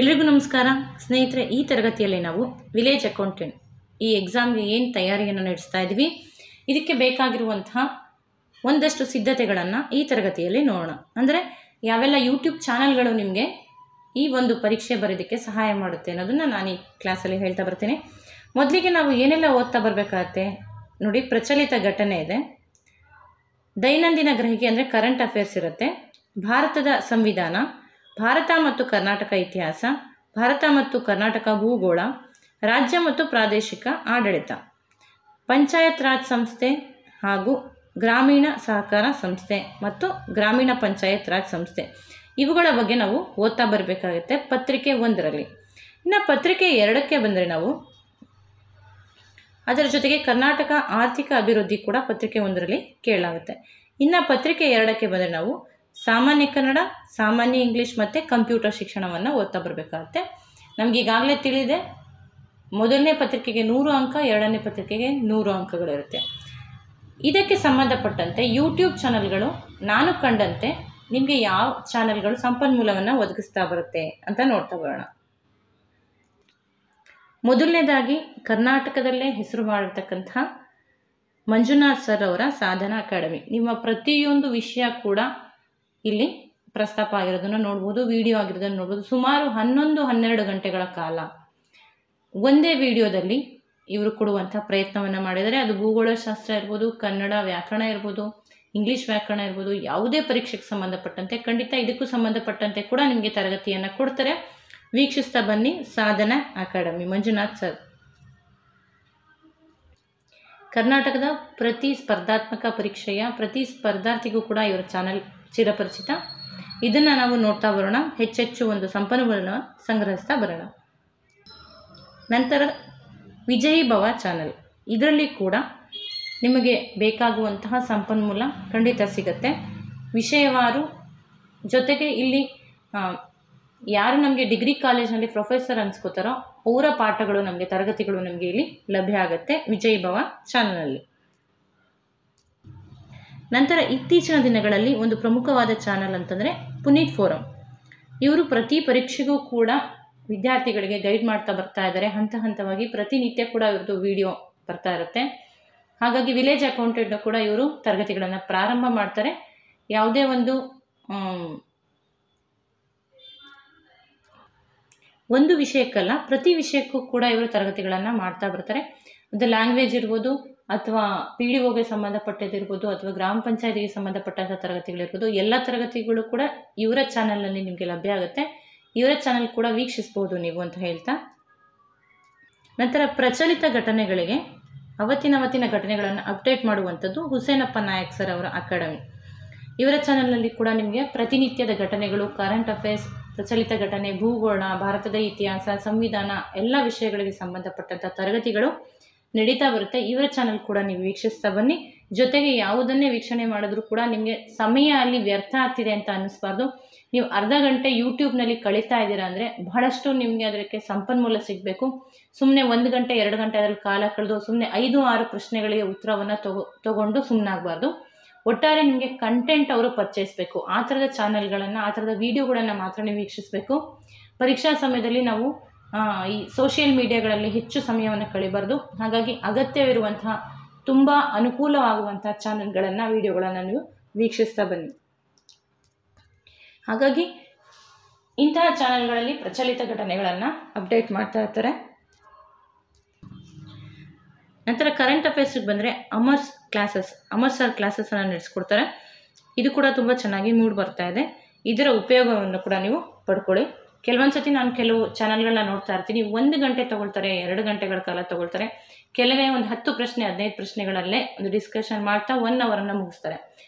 ಎಲ್ಲರಿಗೂ ನಮಸ್ಕಾರ ಸ್ನೇಹಿತರೆ. ಈ ತರಗತಿಯಲ್ಲಿ ನಾವು ವಿಲೇಜ್ ಅಕೌಂಟೆಂಟ್ ಈ ಎಕ್ಸಾಮ್ಗೆ ಏನು ತಯಾರಿಯನ್ನು ನಡೆಸ್ತಾ ಇದ್ದೀವಿ, ಇದಕ್ಕೆ ಬೇಕಾಗಿರುವಂತಹ ಒಂದಷ್ಟು ಸಿದ್ಧತೆಗಳನ್ನು ಈ ತರಗತಿಯಲ್ಲಿ ನೋಡೋಣ. ಅಂದರೆ ಯಾವೆಲ್ಲ ಯೂಟ್ಯೂಬ್ ಚಾನಲ್ಗಳು ನಿಮಗೆ ಈ ಒಂದು ಪರೀಕ್ಷೆ ಬರೋದಕ್ಕೆ ಸಹಾಯ ಮಾಡುತ್ತೆ ಅನ್ನೋದನ್ನು ನಾನು ಈ ಕ್ಲಾಸಲ್ಲಿ ಹೇಳ್ತಾ ಬರ್ತೀನಿ. ಮೊದಲಿಗೆ ನಾವು ಏನೆಲ್ಲ ಓದ್ತಾ ಬರಬೇಕಾಗತ್ತೆ ನೋಡಿ. ಪ್ರಚಲಿತ ಘಟನೆ ಇದೆ, ದೈನಂದಿನ ಗ್ರಹಿಕೆ ಅಂದರೆ ಕರೆಂಟ್ ಅಫೇರ್ಸ್ ಇರುತ್ತೆ, ಭಾರತದ ಸಂವಿಧಾನ, ಭಾರತ ಮತ್ತು ಕರ್ನಾಟಕ ಇತಿಹಾಸ, ಭಾರತ ಮತ್ತು ಕರ್ನಾಟಕ ಭೂಗೋಳ, ರಾಜ್ಯ ಮತ್ತು ಪ್ರಾದೇಶಿಕ ಆಡಳಿತ, ಪಂಚಾಯತ್ ರಾಜ್ ಸಂಸ್ಥೆ ಹಾಗೂ ಗ್ರಾಮೀಣ ಸಹಕಾರ ಸಂಸ್ಥೆ ಮತ್ತು ಗ್ರಾಮೀಣ ಪಂಚಾಯತ್ ರಾಜ್ ಸಂಸ್ಥೆ, ಇವುಗಳ ಬಗ್ಗೆ ನಾವು ಓದ್ತಾ ಬರಬೇಕಾಗುತ್ತೆ ಪತ್ರಿಕೆ 1ರಲ್ಲಿ. ಇನ್ನು ಪತ್ರಿಕೆ 2ಕ್ಕೆ ಬಂದರೆ ನಾವು ಅದರ ಜೊತೆಗೆ ಕರ್ನಾಟಕ ಆರ್ಥಿಕ ಅಭಿವೃದ್ಧಿ ಕೂಡ ಪತ್ರಿಕೆ 1ರಲ್ಲಿ ಕೇಳಲಾಗುತ್ತೆ. ಇನ್ನು ಪತ್ರಿಕೆ 2ಕ್ಕೆ ಬಂದರೆ ನಾವು ಸಾಮಾನ್ಯ ಕನ್ನಡ, ಸಾಮಾನ್ಯ ಇಂಗ್ಲೀಷ್ ಮತ್ತು ಕಂಪ್ಯೂಟರ್ ಶಿಕ್ಷಣವನ್ನು ಓದ್ತಾ ಬರಬೇಕಾಗುತ್ತೆ. ನಮಗೆ ಈಗಾಗಲೇ ತಿಳಿದೆ, ಮೊದಲನೇ ಪತ್ರಿಕೆಗೆ 100 ಅಂಕ, ಎರಡನೇ ಪತ್ರಿಕೆಗೆ 100 ಅಂಕಗಳಿರುತ್ತೆ. ಇದಕ್ಕೆ ಸಂಬಂಧಪಟ್ಟಂತೆ ಯೂಟ್ಯೂಬ್ ಚಾನಲ್ಗಳು ನಾನು ಕಂಡಂತೆ ನಿಮಗೆ ಯಾವ ಚಾನಲ್ಗಳು ಸಂಪನ್ಮೂಲವನ್ನು ಒದಗಿಸ್ತಾ ಬರುತ್ತೆ ಅಂತ ನೋಡ್ತಾ ಬರೋಣ. ಮೊದಲನೇದಾಗಿ ಕರ್ನಾಟಕದಲ್ಲೇ ಹೆಸರು ಮಾಡಿರ್ತಕ್ಕಂಥ ಮಂಜುನಾಥ್ ಸರ್ ಅವರ ಸಾಧನಾ ಅಕಾಡೆಮಿ. ನಿಮ್ಮ ಪ್ರತಿಯೊಂದು ವಿಷಯ ಕೂಡ ಇಲ್ಲಿ ಪ್ರಸ್ತಾಪ ಆಗಿರೋದನ್ನು ನೋಡ್ಬೋದು, ವಿಡಿಯೋ ಆಗಿರೋದನ್ನು ನೋಡ್ಬೋದು. ಸುಮಾರು 11-12 ಗಂಟೆಗಳ ಕಾಲ ಒಂದೇ ವಿಡಿಯೋದಲ್ಲಿ ಇವರು ಕೊಡುವಂಥ ಪ್ರಯತ್ನವನ್ನು ಮಾಡಿದರೆ, ಅದು ಭೂಗೋಳಶಾಸ್ತ್ರ ಇರ್ಬೋದು, ಕನ್ನಡ ವ್ಯಾಕರಣ ಇರ್ಬೋದು, ಇಂಗ್ಲೀಷ್ ವ್ಯಾಕರಣ ಇರ್ಬೋದು, ಯಾವುದೇ ಪರೀಕ್ಷೆಗೆ ಸಂಬಂಧಪಟ್ಟಂತೆ ಖಂಡಿತ ಇದಕ್ಕೂ ಸಂಬಂಧಪಟ್ಟಂತೆ ಕೂಡ ನಿಮಗೆ ತರಗತಿಯನ್ನು ಕೊಡ್ತಾರೆ. ವೀಕ್ಷಿಸ್ತಾ ಬನ್ನಿ ಸಾಧನಾ ಅಕಾಡೆಮಿ ಮಂಜುನಾಥ್ ಸರ್. ಕರ್ನಾಟಕದ ಪ್ರತಿ ಸ್ಪರ್ಧಾತ್ಮಕ ಪರೀಕ್ಷೆಯ ಪ್ರತಿ ಸ್ಪರ್ಧಾರ್ಥಿಗೂ ಕೂಡ ಇವರ ಚಾನಲ್ ಚಿರಪರಿಚಿತ. ಇದನ್ನು ನಾವು ನೋಡ್ತಾ ಬರೋಣ, ಹೆಚ್ಚೆಚ್ಚು ಒಂದು ಸಂಪನ್ಮೂಲವನ್ನು ಸಂಗ್ರಹಿಸ್ತಾ ಬರೋಣ. ನಂತರ ವಿಜಯೀ ಭವ ಚಾನಲ್, ಇದರಲ್ಲಿ ಕೂಡ ನಿಮಗೆ ಬೇಕಾಗುವಂತಹ ಸಂಪನ್ಮೂಲ ಖಂಡಿತ ಸಿಗುತ್ತೆ, ವಿಷಯವಾರು. ಜೊತೆಗೆ ಇಲ್ಲಿ ಯಾರು ನಮಗೆ ಡಿಗ್ರಿ ಕಾಲೇಜ್ನಲ್ಲಿ ಪ್ರೊಫೆಸರ್ ಅನ್ಸ್ಕೋತಾರೋ ಅವರ ಪಾಠಗಳು ನಮಗೆ ತರಗತಿಗಳು ನಮಗೆ ಇಲ್ಲಿ ಲಭ್ಯ ಆಗುತ್ತೆ ವಿಜಯೀ ಭವ ಚಾನಲ್ನಲ್ಲಿ. ನಂತರ ಇತ್ತೀಚಿನ ದಿನಗಳಲ್ಲಿ ಒಂದು ಪ್ರಮುಖವಾದ ಚಾನಲ್ ಅಂತಂದರೆ ಪುನೀತ್ ಫೋರಂ. ಇವರು ಪ್ರತಿ ಪರೀಕ್ಷೆಗೂ ಕೂಡ ವಿದ್ಯಾರ್ಥಿಗಳಿಗೆ ಗೈಡ್ ಮಾಡ್ತಾ ಬರ್ತಾ ಇದ್ದಾರೆ. ಹಂತ ಹಂತವಾಗಿ ಪ್ರತಿನಿತ್ಯ ಕೂಡ ಇವ್ರದ್ದು ವಿಡಿಯೋ ಬರ್ತಾ ಇರುತ್ತೆ. ಹಾಗಾಗಿ ವಿಲೇಜ್ ಅಕೌಂಟೆಂಟ್ ಕೂಡ ಇವರು ತರಗತಿಗಳನ್ನು ಪ್ರಾರಂಭ ಮಾಡ್ತಾರೆ. ಯಾವುದೇ ಒಂದು ವಿಷಯಕ್ಕಲ್ಲ, ಪ್ರತಿ ವಿಷಯಕ್ಕೂ ಕೂಡ ಇವರು ತರಗತಿಗಳನ್ನು ಮಾಡ್ತಾ ಬರ್ತಾರೆ. ಅದು ಲ್ಯಾಂಗ್ವೇಜ್ ಇರ್ಬೋದು, ಅಥವಾ PDOಗೆ ಸಂಬಂಧಪಟ್ಟದಿರ್ಬೋದು, ಅಥವಾ ಗ್ರಾಮ ಪಂಚಾಯತಿಗೆ ಸಂಬಂಧಪಟ್ಟಂಥ ತರಗತಿಗಳಿರ್ಬೋದು, ಎಲ್ಲ ತರಗತಿಗಳು ಕೂಡ ಇವರ ಚಾನಲ್ನಲ್ಲಿ ನಿಮಗೆ ಲಭ್ಯ ಆಗುತ್ತೆ. ಇವರ ಚಾನಲ್ ಕೂಡ ವೀಕ್ಷಿಸ್ಬೋದು ನೀವು ಅಂತ ಹೇಳ್ತಾ, ನಂತರ ಪ್ರಚಲಿತ ಘಟನೆಗಳಿಗೆ ಅವತ್ತಿನ ಘಟನೆಗಳನ್ನು ಅಪ್ಡೇಟ್ ಮಾಡುವಂಥದ್ದು ಹುಸೇನಪ್ಪ ನಾಯಕ್ ಸರ್ ಅವರ ಅಕಾಡೆಮಿ. ಇವರ ಚಾನಲ್ನಲ್ಲಿ ಕೂಡ ನಿಮಗೆ ಪ್ರತಿನಿತ್ಯದ ಘಟನೆಗಳು, ಕರೆಂಟ್ ಅಫೇರ್ಸ್, ಪ್ರಚಲಿತ ಘಟನೆ, ಭೂಗೋಳ, ಭಾರತದ ಇತಿಹಾಸ, ಸಂವಿಧಾನ ಎಲ್ಲ ವಿಷಯಗಳಿಗೆ ಸಂಬಂಧಪಟ್ಟಂಥ ತರಗತಿಗಳು ನಡೀತಾ ಬರುತ್ತೆ. ಇವರ ಚಾನಲ್ ಕೂಡ ನೀವು ವೀಕ್ಷಿಸ್ತಾ ಬನ್ನಿ. ಜೊತೆಗೆ ಯಾವುದನ್ನೇ ವೀಕ್ಷಣೆ ಮಾಡಿದ್ರೂ ಕೂಡ ನಿಮಗೆ ಸಮಯ ಅಲ್ಲಿ ವ್ಯರ್ಥ ಆಗ್ತಿದೆ ಅಂತ ಅನ್ನಿಸ್ಬಾರ್ದು. ನೀವು ಅರ್ಧ ಗಂಟೆ ಯೂಟ್ಯೂಬ್ನಲ್ಲಿ ಕಳೀತಾ ಇದ್ದೀರಾ ಅಂದರೆ ಬಹಳಷ್ಟು ನಿಮಗೆ ಅದಕ್ಕೆ ಸಂಪನ್ಮೂಲ ಸಿಗಬೇಕು. ಸುಮ್ಮನೆ 1 ಗಂಟೆ 2 ಗಂಟೆ ಅದರಲ್ಲಿ ಕಾಲ ಕಳೆದು ಸುಮ್ಮನೆ 5-6 ಪ್ರಶ್ನೆಗಳಿಗೆ ಉತ್ತರವನ್ನು ತಗೊಂಡು ಸುಮ್ಮನಾಗಬಾರ್ದು. ಒಟ್ಟಾರೆ ನಿಮಗೆ ಕಂಟೆಂಟ್ ಅವರು ಪರಿಚಯಿಸಬೇಕು. ಆ ಥರದ ಚಾನಲ್ಗಳನ್ನು, ಆ ಥರದ ವಿಡಿಯೋಗಳನ್ನು ಮಾತ್ರ ನೀವು ವೀಕ್ಷಿಸಬೇಕು. ಪರೀಕ್ಷಾ ಸಮಯದಲ್ಲಿ ನಾವು ಈ ಸೋಷಿಯಲ್ ಮೀಡಿಯಾಗಳಲ್ಲಿ ಹೆಚ್ಚು ಸಮಯವನ್ನು ಕಳಿಬಾರ್ದು. ಹಾಗಾಗಿ ಅಗತ್ಯವಿರುವಂತಹ ತುಂಬ ಅನುಕೂಲವಾಗುವಂಥ ಚಾನಲ್ಗಳನ್ನು, ವಿಡಿಯೋಗಳನ್ನು ನೀವು ವೀಕ್ಷಿಸ್ತಾ ಬನ್ನಿ. ಹಾಗಾಗಿ ಇಂತಹ ಚಾನಲ್ಗಳಲ್ಲಿ ಪ್ರಚಲಿತ ಘಟನೆಗಳನ್ನು ಅಪ್ಡೇಟ್ ಮಾಡ್ತಾ ಇರ್ತಾರೆ. ನಂತರ ಕರೆಂಟ್ ಅಫೇರ್ಸ್ಗೆ ಬಂದರೆ ಅಮರ್ ಸರ್ ಕ್ಲಾಸಸ್ಸನ್ನು ನಡೆಸ್ಕೊಡ್ತಾರೆ. ಇದು ಕೂಡ ತುಂಬ ಚೆನ್ನಾಗಿ ಮೂಡ್ ಬರ್ತಾ ಇದೆ. ಇದರ ಉಪಯೋಗವನ್ನು ಕೂಡ ನೀವು ಪಡ್ಕೊಳ್ಳಿ. ಕೆಲವೊಂದು ಸತಿ ನಾನು ಕೆಲವು ಚಾನಲ್ಗಳನ್ನ ನೋಡ್ತಾ ಇರ್ತೀನಿ, 1 ಗಂಟೆ ತೊಗೊಳ್ತಾರೆ, 2 ಗಂಟೆಗಳ ಕಾಲ ತೊಗೊಳ್ತಾರೆ. ಕೆಲವೇ ಒಂದು 10 ಪ್ರಶ್ನೆ 15 ಪ್ರಶ್ನೆಗಳಲ್ಲೇ ಒಂದು ಡಿಸ್ಕಷನ್ ಮಾಡ್ತಾ 1 ಅವರನ್ನು ಮುಗಿಸ್ತಾರೆ.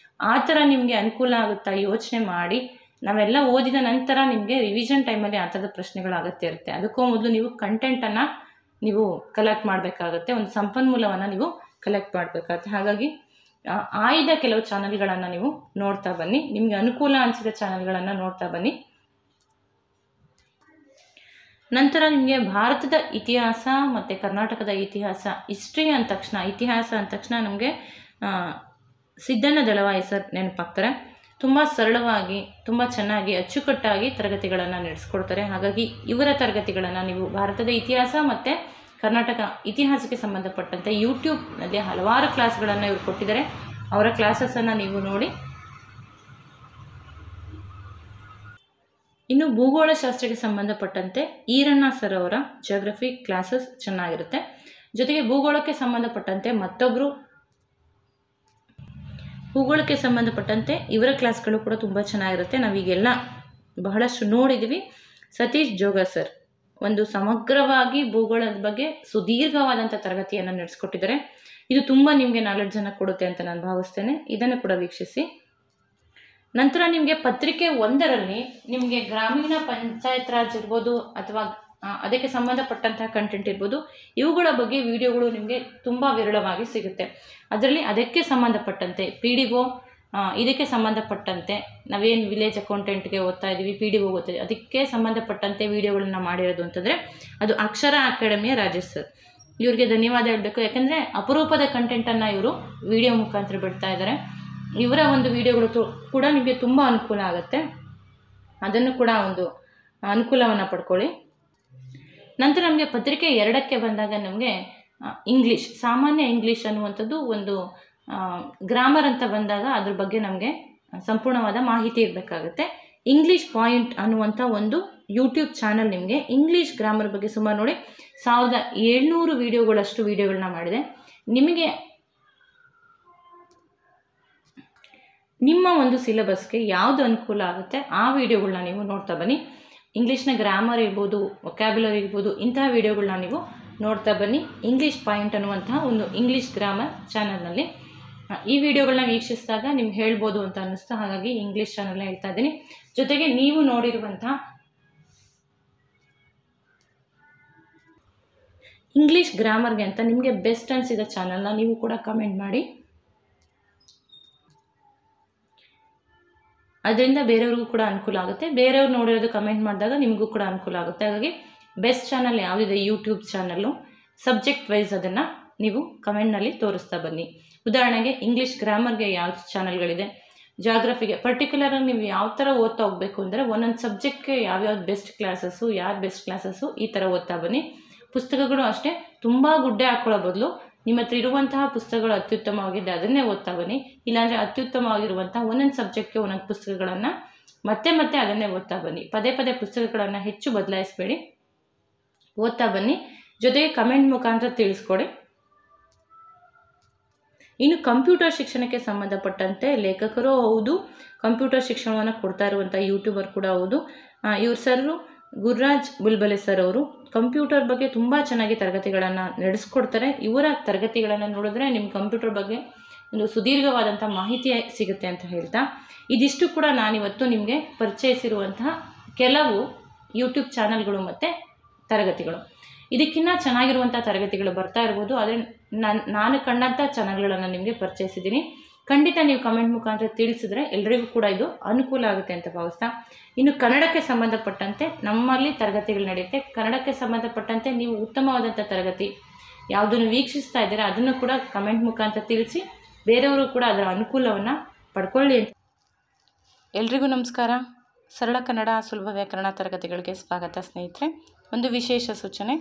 ಆ ಥರ ನಿಮಗೆ ಅನುಕೂಲ ಆಗುತ್ತಾ ಯೋಚನೆ ಮಾಡಿ. ನಾವೆಲ್ಲ ಓದಿದ ನಂತರ ನಿಮಗೆ ರಿವಿಷನ್ ಟೈಮಲ್ಲಿ ಆ ಥರದ ಪ್ರಶ್ನೆಗಳು ಅಗತ್ಯ ಇರುತ್ತೆ. ಅದಕ್ಕೂ ಮೊದಲು ನೀವು ಕಂಟೆಂಟನ್ನು ನೀವು ಕಲೆಕ್ಟ್ ಮಾಡಬೇಕಾಗುತ್ತೆ, ಒಂದು ಸಂಪನ್ಮೂಲವನ್ನು ನೀವು ಕಲೆಕ್ಟ್ ಮಾಡಬೇಕಾಗುತ್ತೆ. ಹಾಗಾಗಿ ಆಯ್ದ ಕೆಲವು ಚಾನಲ್ಗಳನ್ನು ನೀವು ನೋಡ್ತಾ ಬನ್ನಿ, ನಿಮಗೆ ಅನುಕೂಲ ಅನಿಸಿದ ಚಾನಲ್ಗಳನ್ನು ನೋಡ್ತಾ ಬನ್ನಿ. ನಂತರ ನಿಮಗೆ ಭಾರತದ ಇತಿಹಾಸ ಮತ್ತು ಕರ್ನಾಟಕದ ಇತಿಹಾಸ, ಇತಿಹಾಸ ಅಂದ ತಕ್ಷಣ ನಮಗೆ ಸಿದ್ದಣ್ಣ ದಳವಾಯಿ ಸರ್ ನೆನಪಾಗ್ತಾರೆ. ತುಂಬ ಸರಳವಾಗಿ ತುಂಬ ಚೆನ್ನಾಗಿ ಅಚ್ಚುಕಟ್ಟಾಗಿ ತರಗತಿಗಳನ್ನು ನಡೆಸ್ಕೊಡ್ತಾರೆ. ಹಾಗಾಗಿ ಇವರ ತರಗತಿಗಳನ್ನು ನೀವು ಭಾರತದ ಇತಿಹಾಸ ಮತ್ತು ಕರ್ನಾಟಕ ಇತಿಹಾಸಕ್ಕೆ ಸಂಬಂಧಪಟ್ಟಂತೆ ಯೂಟ್ಯೂಬ್ನಲ್ಲಿ ಹಲವಾರು ಕ್ಲಾಸ್ಗಳನ್ನು ಇವರು ಕೊಟ್ಟಿದ್ದಾರೆ. ಅವರ ಕ್ಲಾಸಸನ್ನು ನೀವು ನೋಡಿ. ಇನ್ನು ಭೂಗೋಳಶಾಸ್ತ್ರಕ್ಕೆ ಸಂಬಂಧಪಟ್ಟಂತೆ ಈರಣ್ಣ ಸರ್ ಅವರ ಜಿಯೋಗ್ರಫಿ ಕ್ಲಾಸಸ್ ಚೆನ್ನಾಗಿರುತ್ತೆ. ಜೊತೆಗೆ ಭೂಗೋಳಕ್ಕೆ ಸಂಬಂಧಪಟ್ಟಂತೆ ಇವರ ಕ್ಲಾಸ್ಗಳು ಕೂಡ ತುಂಬ ಚೆನ್ನಾಗಿರುತ್ತೆ. ನಾವೀಗೆಲ್ಲ ಬಹಳಷ್ಟು ನೋಡಿದ್ವಿ. ಸತೀಶ್ ಜೋಗ ಸರ್ ಒಂದು ಸಮಗ್ರವಾಗಿ ಭೂಗೋಳದ ಬಗ್ಗೆ ಸುದೀರ್ಘವಾದಂಥ ತರಗತಿಯನ್ನು ನಡೆಸ್ಕೊಟ್ಟಿದ್ದಾರೆ. ಇದು ತುಂಬ ನಿಮಗೆ ನಾಲೆಡ್ಜನ್ನು ಕೊಡುತ್ತೆ ಅಂತ ನಾನು ಭಾವಿಸ್ತೇನೆ. ಇದನ್ನು ಕೂಡ ವೀಕ್ಷಿಸಿ. ನಂತರ ನಿಮಗೆ ಪತ್ರಿಕೆ 1ರಲ್ಲಿ ನಿಮಗೆ ಗ್ರಾಮೀಣ ಪಂಚಾಯತ್ ರಾಜ್ ಇರ್ಬೋದು ಅಥವಾ ಅದಕ್ಕೆ ಸಂಬಂಧಪಟ್ಟಂತಹ ಕಂಟೆಂಟ್ ಇರ್ಬೋದು, ಇವುಗಳ ಬಗ್ಗೆ ವಿಡಿಯೋಗಳು ನಿಮಗೆ ತುಂಬ ವಿರಳವಾಗಿ ಸಿಗುತ್ತೆ. ಅದರಲ್ಲಿ ಅದಕ್ಕೆ ಸಂಬಂಧಪಟ್ಟಂತೆ PDO, ಇದಕ್ಕೆ ಸಂಬಂಧಪಟ್ಟಂತೆ ನಾವೇನು ವಿಲೇಜ್ ಅಕೌಂಟೆಂಟ್ಗೆ ಓದ್ತಾ ಇದ್ದೀವಿ, PDO ಓದ್ತಾ ಇದ್ದೀವಿ, ಅದಕ್ಕೆ ಸಂಬಂಧಪಟ್ಟಂತೆ ವಿಡಿಯೋಗಳನ್ನ ಮಾಡಿರೋದು ಅಂತಂದರೆ ಅದು ಅಕ್ಷರ ಅಕಾಡೆಮಿಯ ರಾಜೇಶ್ ಸರ್. ಇವರಿಗೆ ಧನ್ಯವಾದ ಹೇಳಬೇಕು. ಯಾಕೆಂದರೆ ಅಪರೂಪದ ಕಂಟೆಂಟನ್ನು ಇವರು ವಿಡಿಯೋ ಮುಖಾಂತರ ಬಿಡ್ತಾ ಇದ್ದಾರೆ. ಇವರ ಒಂದು ವಿಡಿಯೋಗಳು ಕೂಡ ನಿಮಗೆ ತುಂಬ ಅನುಕೂಲ ಆಗುತ್ತೆ. ಅದನ್ನು ಕೂಡ ಒಂದು ಅನುಕೂಲವನ್ನು ಪಡ್ಕೊಳ್ಳಿ. ನಂತರ ನಮಗೆ ಪತ್ರಿಕೆ 2ಕ್ಕೆ ಬಂದಾಗ ನಮಗೆ ಇಂಗ್ಲೀಷ್, ಸಾಮಾನ್ಯ ಇಂಗ್ಲೀಷ್ ಅನ್ನುವಂಥದ್ದು ಒಂದು ಗ್ರಾಮರ್ ಅಂತ ಬಂದಾಗ ಅದ್ರ ಬಗ್ಗೆ ನಮಗೆ ಸಂಪೂರ್ಣವಾದ ಮಾಹಿತಿ ಇರಬೇಕಾಗುತ್ತೆ. ಇಂಗ್ಲೀಷ್ ಪಾಯಿಂಟ್ ಅನ್ನುವಂಥ ಒಂದು ಯೂಟ್ಯೂಬ್ ಚಾನಲ್ ನಿಮಗೆ ಇಂಗ್ಲೀಷ್ ಗ್ರಾಮರ್ ಬಗ್ಗೆ ಸುಮಾರು ನೋಡಿ 1700 ವಿಡಿಯೋಗಳಷ್ಟು ವಿಡಿಯೋಗಳನ್ನ ಮಾಡಿದೆ. ನಿಮಗೆ ನಿಮ್ಮ ಒಂದು ಸಿಲೆಬಸ್ಗೆ ಯಾವುದು ಅನುಕೂಲ ಆಗುತ್ತೆ ಆ ವಿಡಿಯೋಗಳನ್ನ ನೀವು ನೋಡ್ತಾ ಬನ್ನಿ. ಇಂಗ್ಲೀಷ್ನ ಗ್ರಾಮರ್ ಇರ್ಬೋದು, ವೊಕ್ಯಾಬ್ಯುಲರಿ ಇರ್ಬೋದು, ಇಂತಹ ವಿಡಿಯೋಗಳನ್ನ ನೀವು ನೋಡ್ತಾ ಬನ್ನಿ. ಇಂಗ್ಲೀಷ್ ಪಾಯಿಂಟ್ ಅನ್ನುವಂತಹ ಒಂದು ಇಂಗ್ಲೀಷ್ ಗ್ರಾಮರ್ ಚಾನಲ್ನಲ್ಲಿ ಈ ವಿಡಿಯೋಗಳನ್ನ ವೀಕ್ಷಿಸಿದಾಗ ನಿಮ್ಗೆ ಹೇಳ್ಬೋದು ಅಂತ ಅನ್ನಿಸ್ತು. ಹಾಗಾಗಿ ಇಂಗ್ಲೀಷ್ ಚಾನಲ್ನ ಹೇಳ್ತಾ ಇದ್ದೀನಿ. ಜೊತೆಗೆ ನೀವು ನೋಡಿರುವಂತಹ ಇಂಗ್ಲೀಷ್ ಗ್ರಾಮರ್ಗೆ ಅಂತ ನಿಮಗೆ ಬೆಸ್ಟ್ ಅನಿಸಿದ ಚಾನಲ್ನ ನೀವು ಕೂಡ ಕಮೆಂಟ್ ಮಾಡಿ. ಅದರಿಂದ ಬೇರೆಯವ್ರಿಗೂ ಕೂಡ ಅನುಕೂಲ ಆಗುತ್ತೆ. ಬೇರೆಯವ್ರು ನೋಡಿರೋದು ಕಮೆಂಟ್ ಮಾಡಿದಾಗ ನಿಮಗೂ ಕೂಡ ಅನುಕೂಲ ಆಗುತ್ತೆ. ಹಾಗಾಗಿ ಬೆಸ್ಟ್ ಚಾನಲ್ ಯಾವುದಿದೆ ಯೂಟ್ಯೂಬ್ ಚಾನಲ್ಲು, ಸಬ್ಜೆಕ್ಟ್ ವೈಸ್ ಅದನ್ನು ನೀವು ಕಮೆಂಟ್ನಲ್ಲಿ ತೋರಿಸ್ತಾ ಬನ್ನಿ. ಉದಾಹರಣೆಗೆ ಇಂಗ್ಲೀಷ್ ಗ್ರಾಮರ್ಗೆ ಯಾವ ಚಾನಲ್ಗಳಿದೆ, ಜಾಗ್ರಫಿಗೆ ಪರ್ಟಿಕ್ಯುಲರಾಗಿ ನೀವು ಯಾವ ಥರ ಓದ್ತಾ ಹೋಗಬೇಕು ಅಂದರೆ ಒಂದೊಂದು ಸಬ್ಜೆಕ್ಟ್ಗೆ ಯಾವ್ಯಾವ್ದು ಬೆಸ್ಟ್ ಕ್ಲಾಸಸ್ಸು, ಯಾರು ಬೆಸ್ಟ್ ಕ್ಲಾಸಸ್ಸು ಈ ಥರ ಓದ್ತಾ ಬನ್ನಿ. ಪುಸ್ತಕಗಳು ಅಷ್ಟೇ, ತುಂಬ ಗುಡ್ಡೆ ಹಾಕ್ಕೊಳ್ಳೋ ಬದಲು ನಿಮ್ಮ ಹತ್ರ ಇರುವಂತಹ ಪುಸ್ತಕಗಳು ಅತ್ಯುತ್ತಮವಾಗಿದೆ ಅದನ್ನೇ ಓದ್ತಾ ಬನ್ನಿ. ಇಲ್ಲಾಂದರೆ ಅತ್ಯುತ್ತಮವಾಗಿರುವಂತಹ ಒಂದೊಂದು ಸಬ್ಜೆಕ್ಟ್ಗೆ ಒಂದೊಂದು ಪುಸ್ತಕಗಳನ್ನು ಮತ್ತೆ ಅದನ್ನೇ ಓದ್ತಾ ಬನ್ನಿ. ಪದೇ ಪುಸ್ತಕಗಳನ್ನು ಹೆಚ್ಚು ಬದಲಾಯಿಸಬೇಡಿ, ಓದ್ತಾ ಬನ್ನಿ. ಜೊತೆಗೆ ಕಮೆಂಟ್ ಮುಖಾಂತರ ತಿಳಿಸ್ಕೊಡಿ. ಇನ್ನು ಕಂಪ್ಯೂಟರ್ ಶಿಕ್ಷಣಕ್ಕೆ ಸಂಬಂಧಪಟ್ಟಂತೆ ಲೇಖಕರು ಹೌದು, ಕಂಪ್ಯೂಟರ್ ಶಿಕ್ಷಣವನ್ನು ಕೊಡ್ತಾ ಇರುವಂಥ ಯೂಟ್ಯೂಬರ್ ಕೂಡ ಹೌದು. ಇವ್ರ ಸರ್ರು ಗುರುರಾಜ್ ಬುಲ್ಬಲೆ ಸರ್ ಅವರು ಕಂಪ್ಯೂಟರ್ ಬಗ್ಗೆ ತುಂಬ ಚೆನ್ನಾಗಿ ತರಗತಿಗಳನ್ನು ನಡೆಸ್ಕೊಡ್ತಾರೆ. ಇವರ ತರಗತಿಗಳನ್ನು ನೋಡಿದ್ರೆ ನಿಮ್ಮ ಕಂಪ್ಯೂಟರ್ ಬಗ್ಗೆ ಒಂದು ಸುದೀರ್ಘವಾದಂಥ ಮಾಹಿತಿ ಸಿಗುತ್ತೆ ಅಂತ ಹೇಳ್ತಾ, ಇದಿಷ್ಟು ಕೂಡ ನಾನಿವತ್ತು ನಿಮಗೆ ಪರಿಚಯಿಸಿರುವಂತಹ ಕೆಲವು ಯೂಟ್ಯೂಬ್ ಚಾನಲ್ಗಳು ಮತ್ತು ತರಗತಿಗಳು. ಇದಕ್ಕಿಂತ ಚೆನ್ನಾಗಿರುವಂಥ ತರಗತಿಗಳು ಬರ್ತಾ ಇರ್ಬೋದು, ಆದರೆ ನಾನು ಕಂಡಂಥ ಚಾನಲ್ಗಳನ್ನು ನಿಮಗೆ ಪರಿಚಯಿಸಿದ್ದೀನಿ. ಖಂಡಿತ ನೀವು ಕಮೆಂಟ್ ಮುಖಾಂತರ ತಿಳಿಸಿದ್ರೆ ಎಲ್ಲರಿಗೂ ಕೂಡ ಇದು ಅನುಕೂಲ ಆಗುತ್ತೆ ಅಂತ ಭಾವಿಸ್ತಾ, ಇನ್ನು ಕನ್ನಡಕ್ಕೆ ಸಂಬಂಧಪಟ್ಟಂತೆ ನಮ್ಮಲ್ಲಿ ತರಗತಿಗಳು ನಡೆಯುತ್ತೆ. ಕನ್ನಡಕ್ಕೆ ಸಂಬಂಧಪಟ್ಟಂತೆ ನೀವು ಉತ್ತಮವಾದಂಥ ತರಗತಿ ಯಾವುದನ್ನು ವೀಕ್ಷಿಸ್ತಾ ಇದ್ದೀರಾ ಅದನ್ನು ಕೂಡ ಕಮೆಂಟ್ ಮುಖಾಂತರ ತಿಳಿಸಿ, ಬೇರೆಯವರು ಕೂಡ ಅದರ ಅನುಕೂಲವನ್ನು ಪಡ್ಕೊಳ್ಳಿ ಅಂತ. ಎಲ್ರಿಗೂ ನಮಸ್ಕಾರ. ಸರಳ ಕನ್ನಡ ಸುಲಭ ವ್ಯಾಕರಣ ತರಗತಿಗಳಿಗೆ ಸ್ವಾಗತ ಸ್ನೇಹಿತರೆ. ಒಂದು ವಿಶೇಷ ಸೂಚನೆ,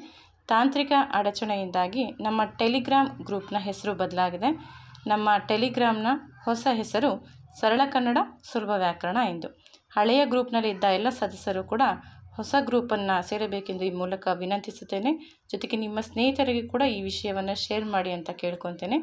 ತಾಂತ್ರಿಕ ಅಡಚಣೆಯಿಂದಾಗಿ ನಮ್ಮ ಟೆಲಿಗ್ರಾಮ್ ಗ್ರೂಪ್ನ ಹೆಸರು ಬದಲಾಗಿದೆ. ನಮ್ಮ ಟೆಲಿಗ್ರಾಮ್ನ ಹೊಸ ಹೆಸರು ಸರಳ ಕನ್ನಡ ಸುಲಭ ವ್ಯಾಕರಣ ಎಂದು. ಹಳೆಯ ಗ್ರೂಪ್ನಲ್ಲಿ ಇದ್ದ ಎಲ್ಲ ಸದಸ್ಯರು ಕೂಡ ಹೊಸ ಗ್ರೂಪನ್ನು ಸೇರಬೇಕೆಂದು ಈ ಮೂಲಕ ವಿನಂತಿಸುತ್ತೇನೆ. ಜೊತೆಗೆ ನಿಮ್ಮ ಸ್ನೇಹಿತರಿಗೆ ಕೂಡ ಈ ವಿಷಯವನ್ನು ಶೇರ್ ಮಾಡಿ ಅಂತ ಕೇಳ್ಕೊತೇನೆ.